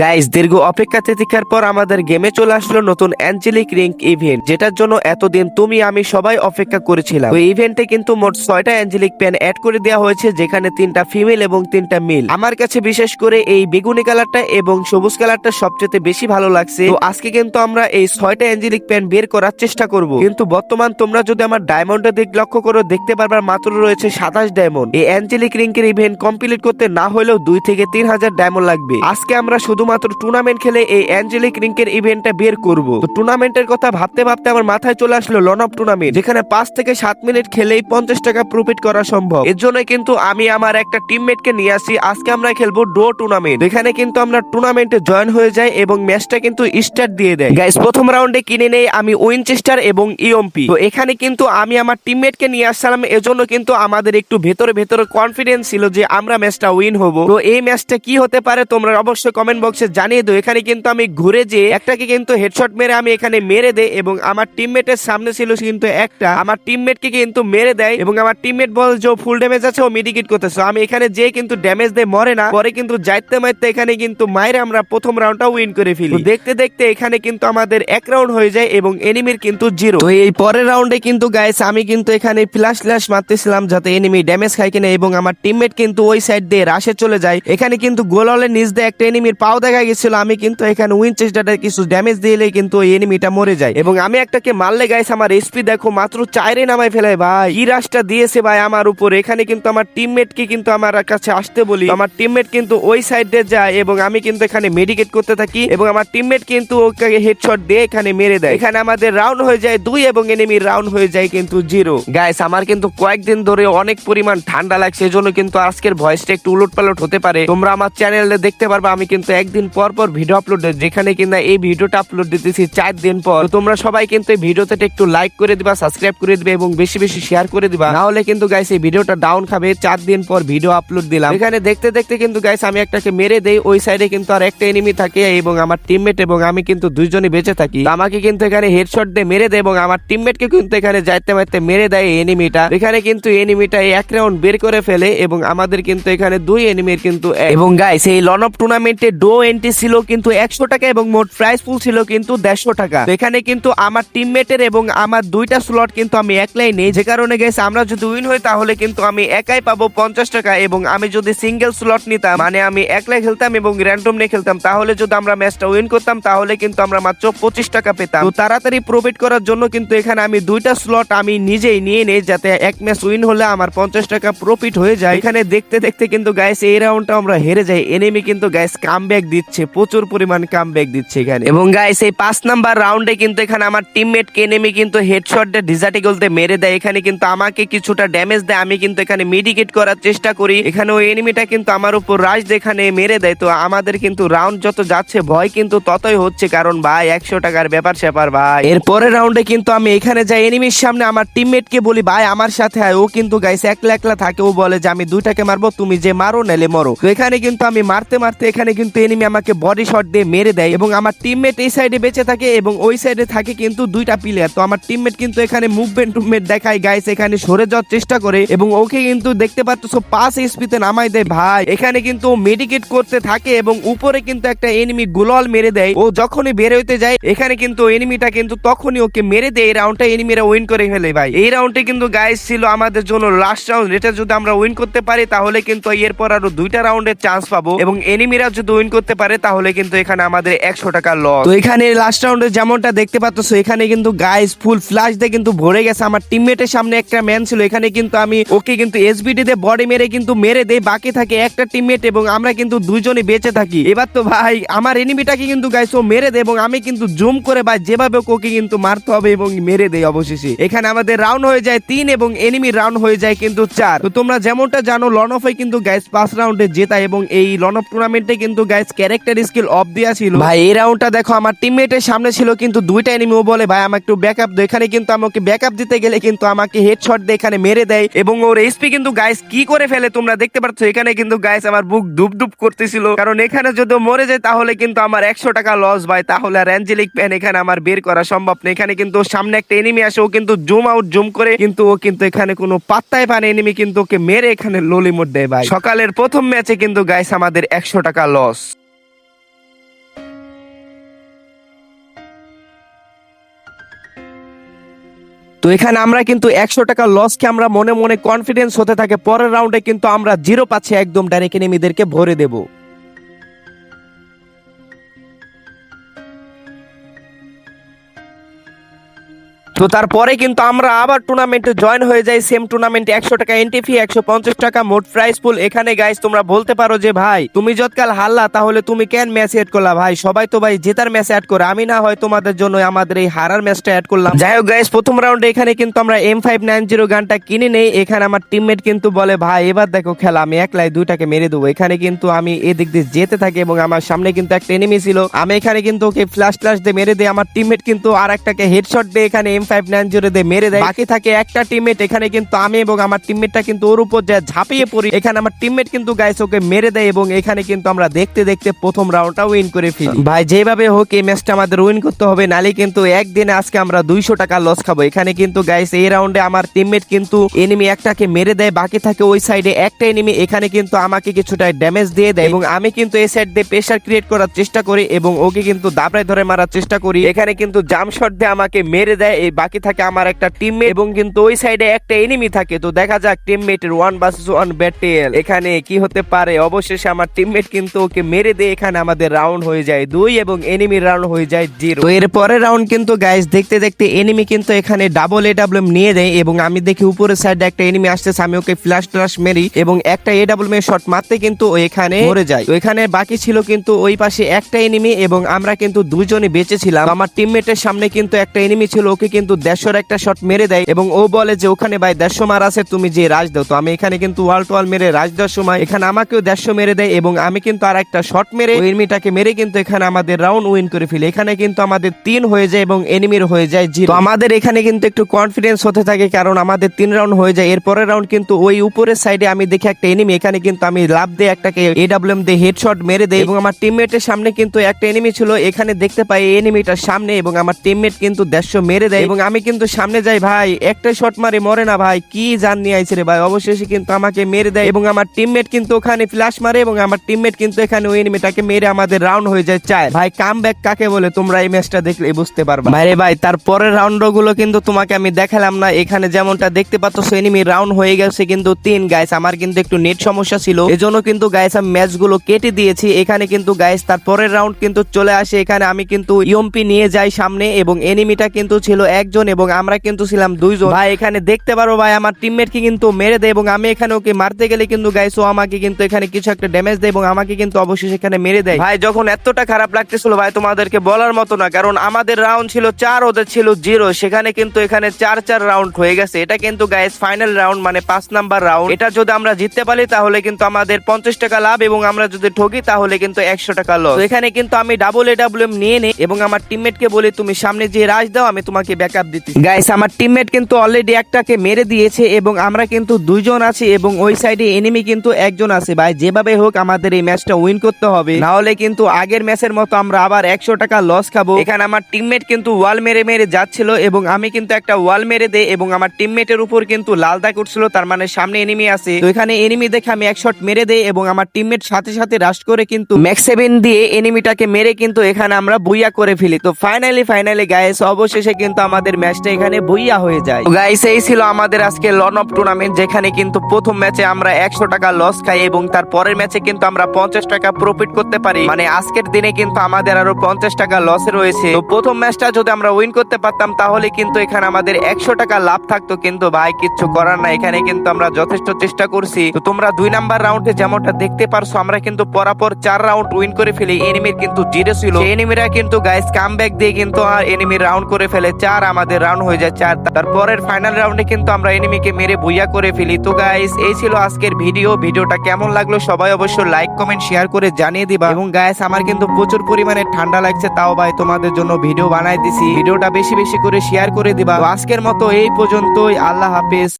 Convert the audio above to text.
Guys, দীর্ঘ অপেক্ষা তিতিক্ষার পর আমাদের গেমে চলে আসলো নতুন অ্যাঞ্জেলিক রিঙ্ক ইভেন্ট, যেটার জন্য এতদিন তুমি আমি সবাই অপেক্ষা করেছিলাম। তো ইভেন্টে কিন্তু মোট 6টা অ্যাঞ্জেলিক প্যান অ্যাড করে দেওয়া হয়েছে, যেখানে 3টা ফিমেল এবং 3টা মেল। আমার কাছে বিশেষ করে এই বেগুনি কালারটা এবং সবুজ কালারটা সবচেয়ে বেশি ভালো লাগছে। তো আজকে কিন্তু আমরা এই 6টা অ্যাঞ্জেলিক প্যান বের করার চেষ্টা করব। কিন্তু বর্তমান তোমরা যদি আমার ডায়মন্ডের দিক লক্ষ্য করো, দেখতে পারবার মাত্র রয়েছে 27 ডায়মন্ড। এই অ্যাঞ্জেলিক রিঙ্কের ইভেন্ট কমপ্লিট করতে না হলেও 2 থেকে 3,000 ডায়মন্ড লাগবে। আজকে আমরা শুধুমাত্র টুর্নামেন্ট খেলে এই অ্যাঞ্জেলিক রিঙ্কের ইভেন্টটা বের করব। তো টুর্নামেন্টের কথা ভাবতে ভাবতে আমার মাথায় চলে আসলো লন অফ টুর্নামেন্ট, যেখানে 5 থেকে 7 মিনিট খেলেই 50 টাকা প্রফিট করা সম্ভব। এর জন্য কিন্তু আমি আমার একটা টিমমেটকে নিয়ে আসি। আজকে আমরা খেলবো ডো টুর্নামেন্ট, যেখানে কিন্তু আমরা টুর্নামেন্টে জয়েন হয়ে যাই এবং ম্যাচটা কিন্তু স্টার্ট দিয়ে দেয়। গাইস, প্রথম রাউন্ডে কিনে নেই আমি উইনচেস্টার এবং ইএমপি। তো এখানে কিন্তু আমি আমার টিমমেটকে নিয়ে আসলাম, এজন্য কিন্তু আমাদের একটু ভেতরে ভেতরে কনফিডেন্স ছিল যে আমরা ম্যাচটা উইন হব। তো এই ম্যাচটা কি হতে পারে তোমরা অবশ্যই কমেন্ট বক্সে জানিয়ে দাও। এখানে কিন্তু আমি ঘুরে যে একটাকে কিন্তু হেডশট মেরে আমি এখানে মেরে দেই এবং আমার টিমমেটের সামনে ছিল কিন্তু একটা, আমার টিমমেটকে কিন্তু মেরে দেয় এবং আমার টিমমেট বল যে ফুল ড্যামেজ আছে ও মিডিকেট করতেছে। আমি এখানে যে কিন্তু ড্যামেজ দেয় মরে না, পরে কিন্তু যাইতে মারতে এখানে কিন্তু মাইরে আমরা প্রথম রাউন্ডটা উইন করে ফেলি। দেখতে দেখতে এখানে কিন্তু আমাদের এক রাউন্ড হয়ে যায় এবং এনিমির কিন্তু 0। তো এই পরের রাউন্ডে কিন্তু গাইস আমি কিন্তু এখানে ফ্ল্যাশ মারতেছিলাম যাতে এনিমি ড্যামেজ খায় কিনা, এবং আমার টিমমেট কিন্তু ওই সাইড দিয়ে রাশে চলে যায়। এখানে কিন্তু গোলওয়ালের নিচ দিয়ে একটা এনিমির পাও দেখা গেছিল। আমি কিন্তু এখানে উইনচেস্টারে কিছু ড্যামেজ দিলে কিন্তু ওই এনিমিটা মরে যায় এবং আমি একটাকে মারলে গাইস আমার এসপি দেখো মাত্র 4 নামায় ফেলে। ভাই কি রাশটা দিয়েছে ভাই আমার উপর। এখানে কিন্তু আমার টিমমেটকে কিন্তু আমার কাছে আসতে বলি, আমার টিমমেট কিন্তু ওই সাইডে যায় এবং আমি কিন্তু এখানে মেডিকেট করতে থাকি এবং আমার টিমমেট কিন্তু ওকে হেডশট দিয়ে এখানে মেরে দেয়। এখানে আমাদের রাউন্ড হয়ে যায় 2 এবং এনিমির রাউন্ড হয়ে যায় কিন্তু 0। গাইস, আমার কিন্তু কয়েকদিন ধরে অনেক পরিমাণ ঠান্ডা লাগছে, এজন্য কিন্তু আজকের ভয়েসটা একটু উলটপালট হতে পারে। তোমরা আমার চ্যানেলে দেখতে পারবা আমি কিন্তু একদিন পর পর ভিডিও আপলোড দেই, যেখানে কিনা এই ভিডিওটা আপলোড দিতেছি 4 দিন পর। তোমরা সবাই কিন্তু এই ভিডিওতে একটু লাইক করে দিবা, সাবস্ক্রাইব করে দিবে এবং বেশি বেশি শেয়ার করে দিবা, না হলে কিন্তু গাইস এই ভিডিওটা ডাউন খাবে। 4 দিন পর ভিডিও আপলোড দিলাম। এখানে দেখতে দেখতে কিন্তু গাইস আমি একটাকে মেরে দেই। ওই সাইডে কিন্তু আর একটা এনিমি থাকে এবং আমার টিমমেট এবং আমি কিন্তু দুইজনই বেঁচে থাকি। আমাকে কিন্তু এখানে হেডশট দিয়ে মেরে দেয় এবং আমার টিমমেটকে কিন্তু এখানে যাইতে মারতে মেরে দেয় এনিমিটা। এখানে কিন্তু এনিমিটা এক রাউন্ড বের করে ফেলে এবং আমাদের কিন্তু এখানে 2 এনিমির কিন্তু এবং গাইস এই লন অফ টুর্নামেন্টে ডো এন্ট্রি ছিল কিন্তু 100 টাকা এবং মোট প্রাইস পুল ছিল কিন্তু 150 টাকা। এখানে কিন্তু আমার টিমমেটের এবং আমার 2টা স্লট কিন্তু আমি একলাই নেই, যে কারণে গাইস আমরা যদি উইন হই তাহলে কিন্তু আমি একাই পাবো 50 টাকা এবং আমি যদি সিঙ্গেল স্লট নিতাম মানে আমি একলাই খেলতাম এবং র্যান্ডম নিয়ে খেলতাম, তাহলে যদি আমরা ম্যাচটা উইন করতাম তাহলে কিন্তু আমরা মাত্র 25 টাকা পেতাম। তো তাড়াতাড়ি প্রফিট করার জন্য কিন্তু এখানে আমি 2টা স্লট আমি নিজেই নিয়ে নেই, যাতে এক ম্যাচ উইন হলে আমার 50 টাকা প্রফিট হয়ে যায়। এখানে দেখতে দেখতে কিন্তু গাইস এই রাউন্ডটা আমরা হেরে যাই। এনিমি কিন্তু গাইস কামব্যাক দিচ্ছে, প্রচুর পরিমাণ কামব্যাক দিচ্ছে এখানে। এবং গাইস এই 5 নাম্বার রাউন্ডে কিন্তু এখানে আমার টিমমেট কে এনিমি কিন্তু হেডশট দিয়ে ডিজার্টিকলতে মেরে দেয়। এখানে কিন্তু আমাকে কিছুটা ড্যামেজ দেয়, আমি কিন্তু এখানে মেডিকেট করার চেষ্টা করি। এখানে ওই এনিমিটা কিন্তু আমার উপর রাশ দেখানে মেরে দেয়। তো আমাদের কিন্তু রাউন্ড যত যাচ্ছে ভয় কিন্তু ততই হচ্ছে, কারণ ভাই 100 টাকার ব্যাপার স্যাপার ভাই। এর পরের রাউন্ডে কিন্তু আমি এখানে যাই এনিমির সামনে আমার টিমমেটকে বলি ভাই আমার সাথে আয়। ও কিন্তু গাইস একলা একলা থাকে, ও বলে যে আমি 2টাকে মারবো, তুমি যে মারো নালে মরো। তো এখানে কিন্তু আমি মারতে মারতে এখানে কিন্তু এনিমি আমাকে বডি শট দিয়ে মেরে দেয় এবং আমার টিমমেট এই সাইডে বেঁচে থাকে এবং ওই সাইডে থাকে কিন্তু 2টা প্লেয়ার। তো আমার টিমমেট কিন্তু এখানে মুভমেন্ট দেখায় গাইস, এখানে সরে যাওয়ার চেষ্টা করে এবং ওকে কিন্তু দেখতে পাচ্ছ 5 এসপিতে নামাই দেয়। ভাই এখানে কিন্তু মেডিকেট করতে থাকে এবং উপরে কিন্তু একটা এনিমি গোলাল মেরে দেয়। ও যখনই বের হইতে যায় এখানে কিন্তু এনিমিটা কিন্তু তখনই ওকে মেরে দেয়। এই রাউন্ডটা এনিমিরা উইন করে ফেলে। ভাই এই রাউন্ডে কিন্তু গাইস ছিল আমাদের জন্য লাস্ট রাউন্ড, এটা যদি আমরা উইন করতে পারি তাহলে কিন্তু এরপর আরো 2টা রাউন্ডের চান্স পাবো এবং এনিমিরা যদি উইন করতে পারে তাহলে কিন্তু এখানে আমাদের 100 টাকা লস। তো এখানে লাস্ট রাউন্ডে যেমনটা দেখতে পাচ্ছ এখানে কিন্তু গাইস ফুল ফ্ল্যাশ দিয়ে কিন্তু ভরে গেছে। আমার টিমমেটের সামনে একটা ম্যান ছিল, এখানে কিন্তু আমি ওকে কিন্তু এসবিডি দিয়ে বডি মেরে কিন্তু মেরে দেই। বাকি থাকে একটা টিমমেট এবং আমরা কিন্তু দুইজনই বেঁচে থাকি। এবার তো ভাই আমার এনিমিটাকে কিন্তু গাইস ও মেরে দেয় এবং আমি কিন্তু জুম করে ভাই যেভাবে ওকে কিন্তু মারতে হবে এবং মেরে দেই অবশেষে। এখানে আমাদের রাউন্ড হয়ে যায় 3 এবং এনিমির রাউন্ড হয়ে যায় কিন্তু 4। তো তোমরা যেমনটা জানো লন অফে কিন্তু গাইস 5 রাউন্ডে জেতা এবং এই লন অফ টুর্নামেন্টে কিন্তু গাইস ক্যারেক্টার স্কিল অফ দেয়া ছিল। ভাই এই রাউন্ডটা দেখো আমার টিমমেটের সামনে ছিল কিন্তু 2টা এনিমি, ও বলে ভাই আমাকে একটু ব্যাকআপ দাও। এখানে কিন্তু আমাকে ব্যাকআপ দিতে গেলে কিন্তু আমাকে হেডশট দিয়ে এখানে মেরে দেয় এবং ওর এসপি কিন্তু গাইস কি করে ফেলে তোমরা দেখতে পাচ্ছ। এখানে কিন্তু গাইস আমার বুক দুপ দুপ করতেছিল, কারণ এখানে যদি মরে যায় তাহলে কিন্তু আমার 100 টাকা লস ভাই। তাহলে আর অ্যাঞ্জেলিক প্যান এখানে আমার বের করা সম্ভব না। এখানে কিন্তু সামনে একটা এনিমি আসে, ও কিন্তু জুম আউট জুম করে কিন্তু ও কিন্তু এখানে কোনো পাত্তাই পায় না। এনিমি কিন্তু ওকে মেরে এখানে লোলি মোড দেয়। ভাই সকালের প্রথম ম্যাচে কিন্তু গাইস আমাদের 100 টাকা লস। তো এখানে আমরা কিন্তু 100 টাকা লসকে আমরা মনে মনে কনফিডেন্স হতে থাকে পরের রাউন্ডে কিন্তু আমরা জিরো পাচ্ছি একদম ডাইরেক্ট এনিমিদেরকে ভরে দেব। তো তারপরে কিন্তু আমরা আবার টুর্নামেন্টে জয়েন হয়ে যাই, সেম টুর্নামেন্টে 100 টাকা এন্ট্রি ফি, 150 টাকা মোট প্রাইস পুল। এখানে গাইস তোমরা বলতে পারো যে ভাই তুমি যতকাল হারলা তাহলে তুমি কেন ম্যাচ এড করলা? ভাই সবাই তো ভাই জেতার ম্যাচ অ্যাড করে, আমি না হয় তোমাদের জন্য আমাদের এই হারার ম্যাচটা অ্যাড করলাম। যাই হোক গাইস, প্রথম রাউন্ডে এখানে কিন্তু আমরা M590 গানটা কিনে নেই। এখানে আমার টিমমেট কিন্তু বলে ভাই এবার দেখো খেলা, আমি একলাই দুইটাকে মেরে দেবো। এখানে কিন্তু আমি এদিক দিয়ে যেতে থাকি এবং আমার সামনে কিন্তু একটা এনিমি ছিল, আমি এখানে কিন্তু ওকে ফ্ল্যাশ দিয়ে মেরে দেই। আমার টিমমেট কিন্তু আর একটাকে হেডশট দিয়ে এখানে M590 দিয়ে মেরে দেয়। বাকি থাকে একটা টিমমেট, এখানে কিন্তু আমি এবং আমার টিমমেটটা কিন্তু ওর উপর যা ঝাঁপিয়ে পড়ি। এখানে আমার টিমমেট কিন্তু গাইস ওকে মেরে দেয় এবং এখানে কিন্তু আমরা দেখতে দেখতে প্রথম রাউন্ডটা উইন করে ফেলি। ভাই যেভাবে হোক এই ম্যাচটা আমাদের উইন করতে হবে, নালে কিন্তু একদিনে আজকে আমরা 200 টাকা লস খাবো। এখানে কিন্তু গাইস এই রাউন্ডে আমার টিমমেট কিন্তু এনিমি একটাকে মেরে দেয়, বাকি থাকে ওই সাইডে একটা এনিমি। এখানে কিন্তু আমাকে কিছুটা ড্যামেজ দিয়ে দেয় এবং আমি কিন্তু এই সাইড দিয়ে প্রেসার ক্রিয়েট করার চেষ্টা করি এবং ওকে কিন্তু দাবড়ায় ধরে মারার চেষ্টা করি। এখানে কিন্তু জাম্প শট দিয়ে আমাকে মেরে দেয়। এই বাকি থাকে আমার একটা টিমমেট এবং কিন্তু ওই সাইডে একটা এনিমি থাকে। তো দেখা যাক টিমমেটের 1 ভার্সেস 1 ব্যাটেল এখানে কি হতে পারে। অবশেষে আমার টিমমেট কিন্তু ওকে মেরে দেয়। এখানে আমাদের রাউন্ড হয়ে যায় 2 এবং এনিমির রাউন্ড হয়ে যায় 0। তো এর পরের রাউন্ড কিন্তু গাইস দেখতে দেখতে এনিমি কিন্তু এখানে ডাবল AWM নিয়ে দেয় এবং আমি দেখি উপরের সাইডে একটা এনিমি আসতেছে, আমি ওকে ফ্ল্যাশ মেরি এবং একটা AWM এর শট মারতে কিন্তু ও এখানে মরে যায়। তো এখানে বাকি ছিল কিন্তু ওই পাশে একটা এনিমি এবং আমরা কিন্তু দুইজনই বেঁচে ছিলাম। আমার টিমমেটের সামনে কিন্তু একটা এনিমি ছিল, ওকে কিন্তু 150 একটা শট মেরে দেয় এবং ও বলে যে ওখানে ভাই 150 মার আছে, তুমি যে রাজ দাও। তো আমি এখানে কিন্তু ওয়াল টু ওয়াল মেরে রাজ দেওয়ার সময় এখানে আমাকেও 150 মেরে দেয় এবং আমি কিন্তু আর একটা শট মেরে ওই এনিমিটাকে মেরে কিন্তু এখানে আমাদের রাউন্ড উইন করে ফেলি। এখানে কিন্তু আমাদের 3 হয়ে যায় এবং এনিমির হয়ে যায় 0। তো আমাদের এখানে কিন্তু একটু কনফিডেন্স হতে থাকে কারণ আমাদের 3 রাউন্ড হয়ে যায়। এরপরের রাউন্ড কিন্তু ওই উপরের সাইডে আমি দেখি একটা এনিমি, এখানে কিন্তু আমি লাভ দিয়ে একটাকে AWM দিয়ে হেডশট মেরে দেই এবং আমার টিমমেটের সামনে কিন্তু একটা এনিমি ছিল। এখানে দেখতে পাই এনিমিটার সামনে এবং আমার টিমমেট কিন্তু 150 মেরে দেয় এবং আমি কিন্তু সামনে যাই, ভাই একটা শট মারে মরে না, ভাই কি জান নিয়ে আইছে রে ভাই। অবশেষে কিন্তু আমাকে মেরে দেয় এবং আমার টিমমেট কিন্তু ওখানে ফ্ল্যাশ মারে এবং আমার টিমমেট কিন্তু এখানে ওই এনিমিটাকে মেরে আমাদের রাউন্ড হয়ে যায় 4। ভাই কামব্যাক কাকে বলে তোমরা এই ম্যাচটা দেখলে বুঝতে পারবা। ভাই রে ভাই তারপরের রাউন্ড গুলো কিন্তু তোমাকে আমি দেখালাম না। এখানে যেমনটা দেখতে পাচ্ছ এনিমি রাউন্ড হয়ে গেছে কিন্তু 3। গাইস আমার কিন্তু একটু নেট সমস্যা ছিল, এজন্য কিন্তু গাইস আমি ম্যাচ গুলো কেটে দিয়েছি। এখানে কিন্তু গাইস তারপরের রাউন্ড কিন্তু চলে আসে। এখানে আমি কিন্তু ইউএমপি নিয়ে যাই সামনে এবং এনিমিটা কিন্তু ছিল একজন এবং আমরা কিন্তু ছিলাম 2 জন। ভাই এখানে দেখতে পারো ভাই আমার টিমমেটকে কিন্তু মেরে দেয় এবং আমি এখানে ওকে মারতে গেলে কিন্তু গাইস ও আমাকে কিন্তু এখানে কিছু একটা ড্যামেজ দেয় এবং আমাকে কিন্তু অবশেষে এখানে মেরে দেয়। ভাই যখন এতটা খারাপ লাগতেছিল ভাই তোমাদেরকে বলার মতো না, কারণ আমাদের রাউন্ড ছিল 4 ওদের ছিল 0। সেখানে কিন্তু এখানে 4 রাউন্ড হয়ে গেছে। এটা কিন্তু গাইস ফাইনাল রাউন্ড মানে 5 নাম্বার রাউন্ড। এটা যদি আমরা জিততে পারি তাহলে কিন্তু আমাদের 50 টাকা লাভ এবং আমরা যদি ঠকি তাহলে কিন্তু 100 টাকা লস। এখানে কিন্তু আমি ডাবল AWM নিয়ে নেই এবং আমার টিমমেটকে বলি তুমি সামনে যে রাশ দাও, আমি তোমাকে ব্যাকআপ দিতেছি। গাইস আমার টিমমেট কিন্তু অলরেডি একটাকে মেরে দিয়েছে এবং আমরা কিন্তু 2 জন আছি এবং ওই সাইডে এনিমি কিন্তু 1 জন আছে। ভাই যেভাবে হোক আমাদের এই ম্যাচটা উইন করতে হবে, না হলে কিন্তু আগের ম্যাচের মতো আমরা আবার 100 টাকা লস খাবো। এখানে আমার টিমমেট কিন্তু ওয়াল মেরে মেরে যাচ্ছিল এবং আমি কিন্তু একটা ওয়াল মেরে দেই এবং আমার টিমমেটের উপর কিন্তু লাল দাগ উঠছিল, তার মানে সামনে এনিমি আছে। তো এখানে এনিমি দেখে আমি এক শট মেরে দেই এবং আমার টিমমেট সাথে সাথে রাশ করে কিন্তু ম্যাক্স 7 দিয়ে এনিমিটাকে মেরে কিন্তু এখানে আমরা বুইয়া করে ফেলি। তো ফাইনালি গাইস অবশেষে কিন্তু আমাদের ম্যাচটা এখানে বুইয়া হয়ে যায়। গাইস এই ছিল আমাদের আজকে লন অফ টুর্নামেন্ট, যেখানে কিন্তু প্রথম ম্যাচে আমরা 100 টাকা লস খাই এবং তার পরের ম্যাচে কিন্তু আমরা 50 টাকা প্রফিট করতে পারি। মানে আজকের দিনে কিন্তু আমাদের আরো 50 টাকা লসে রয়েছে। তো প্রথম ম্যাচটা যদি আমরা উইন করতে পারতাম তাহলে কিন্তু এখানে আমাদের 100 টাকা লাভ থাকতো, কিন্তু ভাই কিচ্ছু করার না। এখানে কিন্তু আমরা যথেষ্ট চেষ্টা করছি। তো তোমরা 2 নাম্বার রাউন্ডে যেমনটা দেখতে পারছো আমরা কিন্তু পরাপর 4 রাউন্ড উইন করে ফেলি। এনিমির কিন্তু 0 ছিল, এনিমিরা কিন্তু গাইস কামব্যাক দিয়ে কিন্তু এনিমি রাউন্ড করে ফেলে 4, আমাদের রাউন্ড হয়ে যায় 4। তারপরের ফাইনাল রাউন্ডে কিন্তু আমরা এনিমিকে মেরে বুইয়া করে ফেলি। তো গাইস এই ছিল আজকের ভিডিওটা কেমন লাগলো সবাই অবশ্যই লাইক কমেন্ট শেয়ার করে জানিয়ে দিবা। এবং গাইস আমার কিন্তু প্রচুর পরিমাণে ঠান্ডা লাগছে, তাও ভাই তোমাদের জন্য ভিডিও বানাই দিছি। ভিডিওটা বেশি বেশি করে শেয়ার করে দিবা। তো আজকের মতো এই পর্যন্তই, আল্লাহ হাফেজ।